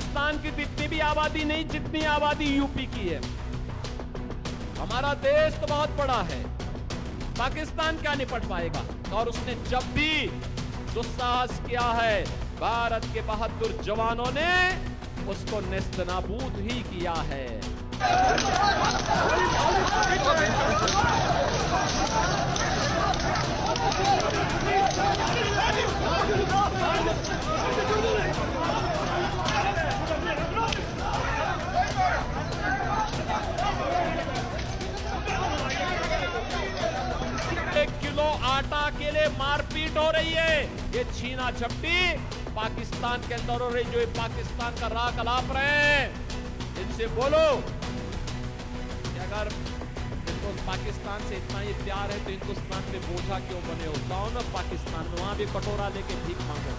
पाकिस्तान की इतनी भी आबादी नहीं जितनी आबादी यूपी की है। हमारा देश तो बहुत बड़ा है, पाकिस्तान क्या निपट पाएगा। और उसने जब भी दुस्साहस किया है, भारत के बहादुर जवानों ने उसको नेस्तनाबूद ही किया है। एक किलो आटा के लिए मारपीट हो रही है। ये छीना झपटी पाकिस्तान के अंदर हो रही, जो पाकिस्तान का राह अलाप रहे हैं। इनसे बोलो कि अगर इनको पाकिस्तान से इतना ही प्यार है तो हिंदुस्तान पे बोझा क्यों बने हो। जाओ ना पाकिस्तान में, वहां भी कटोरा लेके भीख मांगो।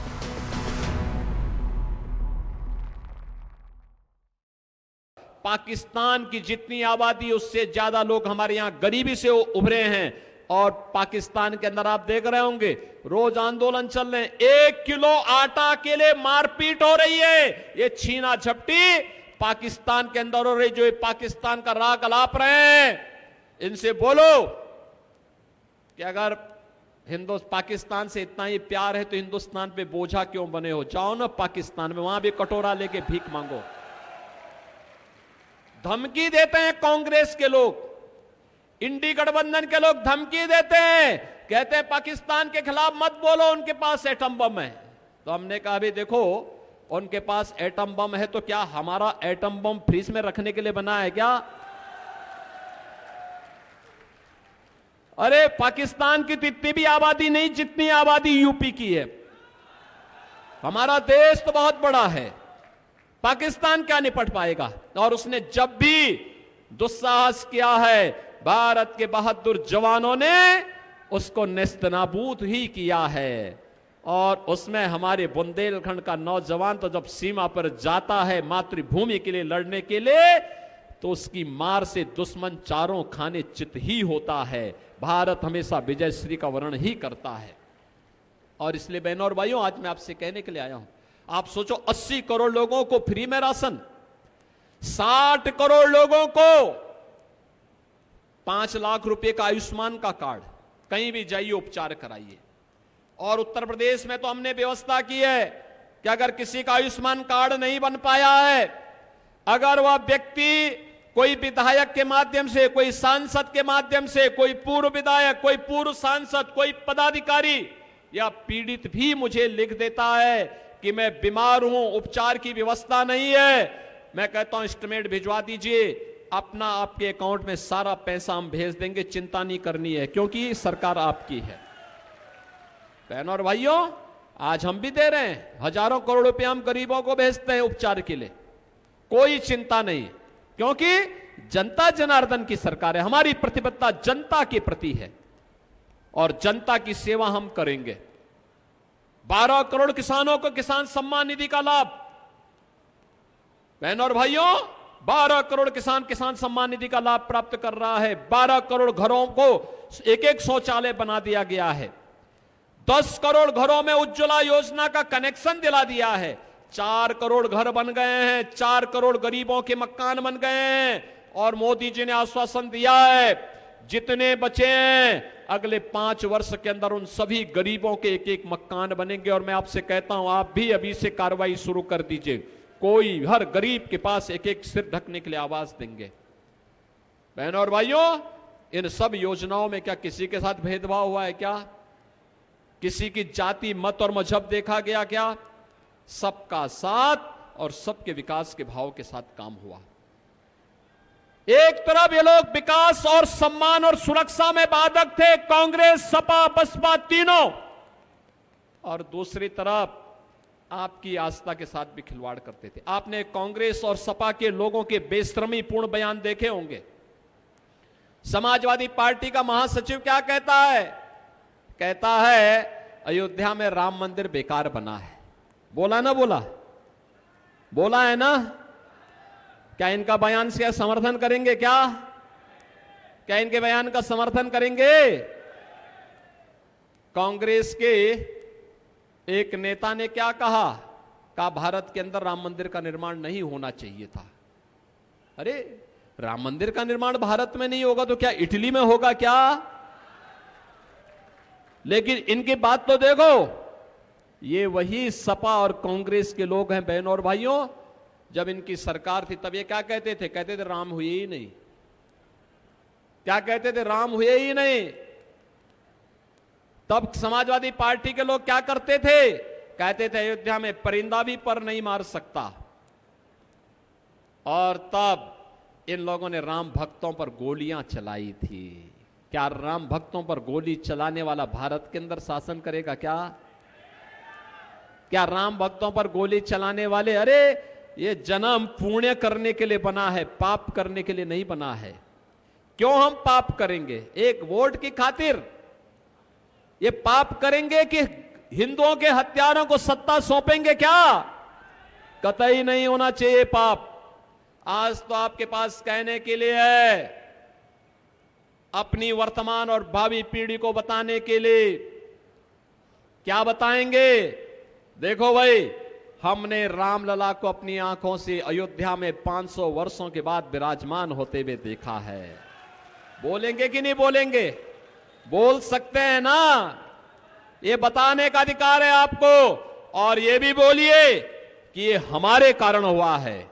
पाकिस्तान की जितनी आबादी उससे ज्यादा लोग हमारे यहां गरीबी से उभरे हैं। और पाकिस्तान के अंदर आप देख रहे होंगे रोज आंदोलन चल रहे हैं। 1 किलो आटा के लिए मारपीट हो रही है। ये छीना झपटी पाकिस्तान के अंदर हो रही, जो पाकिस्तान का राह अलाप रहे हैं। इनसे बोलो कि अगर पाकिस्तान से इतना ही प्यार है तो हिंदुस्तान पे बोझा क्यों बने हो। जाओ ना पाकिस्तान में, वहां भी कटोरा लेके भीख मांगो। धमकी देते हैं कांग्रेस के लोग, इंडी गठबंधन के लोग धमकी देते हैं, कहते हैं पाकिस्तान के खिलाफ मत बोलो, उनके पास एटम बम है। तो हमने कहा भी देखो, उनके पास एटम बम है तो क्या हमारा एटम बम फ्रीज में रखने के लिए बना है क्या? अरे पाकिस्तान की इतनी भी आबादी नहीं जितनी आबादी यूपी की है। हमारा देश तो बहुत बड़ा है, पाकिस्तान क्या निपट पाएगा। और उसने जब भी दुस्साहस किया है, भारत के बहादुर जवानों ने उसको नेस्तनाबूद ही किया है। और उसमें हमारे बुंदेलखंड का नौजवान तो जब सीमा पर जाता है मातृभूमि के लिए लड़ने के लिए, तो उसकी मार से दुश्मन चारों खाने चित ही होता है। भारत हमेशा विजयश्री का वर्ण ही करता है। और इसलिए बहनों और भाइयों, आज मैं आपसे कहने के लिए आया हूं, आप सोचो 80 करोड़ लोगों को फ्री में राशन, 60 करोड़ लोगों को 5 लाख रुपए का आयुष्मान का कार्ड, कहीं भी जाइए उपचार कराइए। और उत्तर प्रदेश में तो हमने व्यवस्था की है कि अगर किसी का आयुष्मान कार्ड नहीं बन पाया है, अगर वह व्यक्ति कोई विधायक के माध्यम से, कोई सांसद के माध्यम से, कोई पूर्व विधायक, कोई पूर्व सांसद, कोई पदाधिकारी या पीड़ित भी मुझे लिख देता है कि मैं बीमार हूं, उपचार की व्यवस्था नहीं है, मैं कहता हूं एस्टीमेट भिजवा दीजिए, अपना आपके अकाउंट में सारा पैसा हम भेज देंगे, चिंता नहीं करनी है, क्योंकि सरकार आपकी है। बहनों और भाइयों, आज हम भी दे रहे हैं, हजारों करोड़ रुपए हम गरीबों को भेजते हैं उपचार के लिए, कोई चिंता नहीं, क्योंकि जनता जनार्दन की सरकार है। हमारी प्रतिबद्धता जनता के प्रति है और जनता की सेवा हम करेंगे। 12 करोड़ किसानों को किसान सम्मान निधि का लाभ। बहनों और भाइयों, 12 करोड़ किसान सम्मान निधि का लाभ प्राप्त कर रहा है। 12 करोड़ घरों को एक शौचालय बना दिया गया है। 10 करोड़ घरों में उज्ज्वला योजना का कनेक्शन दिला दिया है। 4 करोड़ घर बन गए हैं, 4 करोड़ गरीबों के मकान बन गए हैं। और मोदी जी ने आश्वासन दिया है, जितने बचे हैं अगले 5 वर्ष के अंदर उन सभी गरीबों के एक मकान बनेंगे। और मैं आपसे कहता हूं, आप भी अभी से कार्रवाई शुरू कर दीजिए, कोई हर गरीब के पास एक सिर ढकने के लिए आवाज देंगे। बहनों और भाइयों, इन सब योजनाओं में क्या किसी के साथ भेदभाव हुआ है क्या? किसी की जाति, मत और मजहब देखा गया क्या? सबका साथ और सबके विकास के भाव के साथ काम हुआ। एक तरफ ये लोग विकास और सम्मान और सुरक्षा में बाधक थे, कांग्रेस, सपा, बसपा तीनों, और दूसरी तरफ आपकी आस्था के साथ भी खिलवाड़ करते थे। आपने कांग्रेस और सपा के लोगों के बेशर्मीपूर्ण बयान देखे होंगे। समाजवादी पार्टी का महासचिव क्या कहता है? कहता है अयोध्या में राम मंदिर बेकार बना है। बोला ना, बोला है ना? क्या इनका बयान से समर्थन करेंगे? क्या इनके बयान का समर्थन करेंगे? कांग्रेस के एक नेता ने क्या कहा? कहा भारत के अंदर राम मंदिर का निर्माण नहीं होना चाहिए था। अरे राम मंदिर का निर्माण भारत में नहीं होगा तो क्या इटली में होगा क्या? लेकिन इनकी बात तो देखो, ये वही सपा और कांग्रेस के लोग हैं बहनों और भाइयों। जब इनकी सरकार थी तब ये क्या कहते थे? कहते थे राम हुए ही नहीं। क्या कहते थे? राम हुए ही नहीं। तब समाजवादी पार्टी के लोग क्या करते थे? कहते थे अयोध्या में परिंदा भी पर नहीं मार सकता। और तब इन लोगों ने राम भक्तों पर गोलियां चलाई थी। क्या राम भक्तों पर गोली चलाने वाला भारत के अंदर शासन करेगा क्या? क्या राम भक्तों पर गोली चलाने वाले, अरे ये जन्म पुण्य करने के लिए बना है, पाप करने के लिए नहीं बना है। क्यों हम पाप करेंगे? एक वोट की खातिर ये पाप करेंगे कि हिंदुओं के हत्यारों को सत्ता सौंपेंगे क्या? कतई नहीं होना चाहिए पाप। आज तो आपके पास कहने के लिए है, अपनी वर्तमान और भावी पीढ़ी को बताने के लिए। क्या बताएंगे? देखो भाई, हमने रामलला को अपनी आंखों से अयोध्या में 500 वर्षों के बाद विराजमान होते हुए देखा है। बोलेंगे कि नहीं बोलेंगे? बोल सकते हैं ना? ये बताने का अधिकार है आपको। और ये भी बोलिए कि ये हमारे कारण हुआ है।